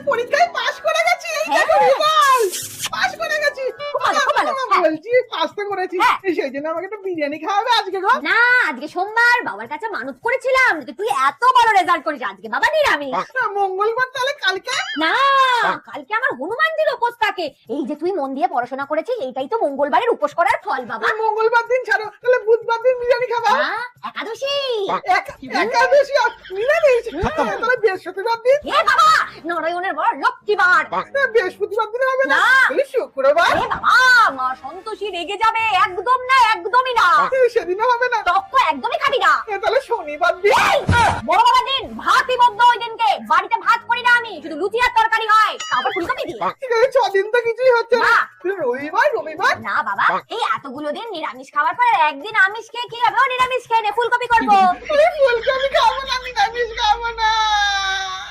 পরীক্ষায় পাশ করে গেছি। এই হ্যাঁ। দেখো রেজাল্ট। পাশ করে গেছি। খুব ভালো, খুব ভালো। হ্যাঁ। বলছি পাস তো করেছি। হ্যাঁ। সেই জন্য আমাকে একটু বিরিয়ানি খাওয়াবে আজকে গো। না, আজকে সোমবার বাবার কাছে মানত করেছিলাম যে তুই এত ভালো রেজাল্ট করিস, আজকে বাবা নিরামিষ। না, মঙ্গলবার তাহলে কালকে? না, কালকে আমার হনুমানজির উপোস থাকে। এই যে তুই মন দিয়ে পড়াশোনা করেছিস, এইটাই তো মঙ্গলবারের উপোস করার ফল বাবা। মঙ্গলবার দিন ছাড়ো, তাহলে বুধবার দিন বিরিয়ানি খাবা। না, একাদশী। একাদশী নিরামিষ। তাহলে বৃহস্পতিবার দিন? এ বাবা, নারায়ণের বর লক্ষ্মীবার। বৃহস্পতিবার দিন হবে না? না। তাহলে শুক্রবার? এ বাবা, মা সন্তোষী রেগে যাবে। একদম না, একদমই না। সেদিনও হবে না? টক তো একদমই খাবি না। তাহলে শনিবার দিন? এই, বড় বাবার দিন ভাতই বদ্ধ। ওই দিনকে বাড়িতে ভাত করি না আমি, শুধু লুচি আর তরকারি হয়, তারপর ফুলকপি দিয়ে। ঠিক আছে, 6 দিন তো কিছুই হচ্ছে না। না। রবিবার? না বাবা, এই এতগুলো দিন নিরামিষ খাওয়ার পর একদিন আমিষ খেয়ে কি হবে? ও নিরামিষ খেয়ে নে, ফুলকপি করবো। ফুলকপি খাবো না, নিরামিষ খাবো না।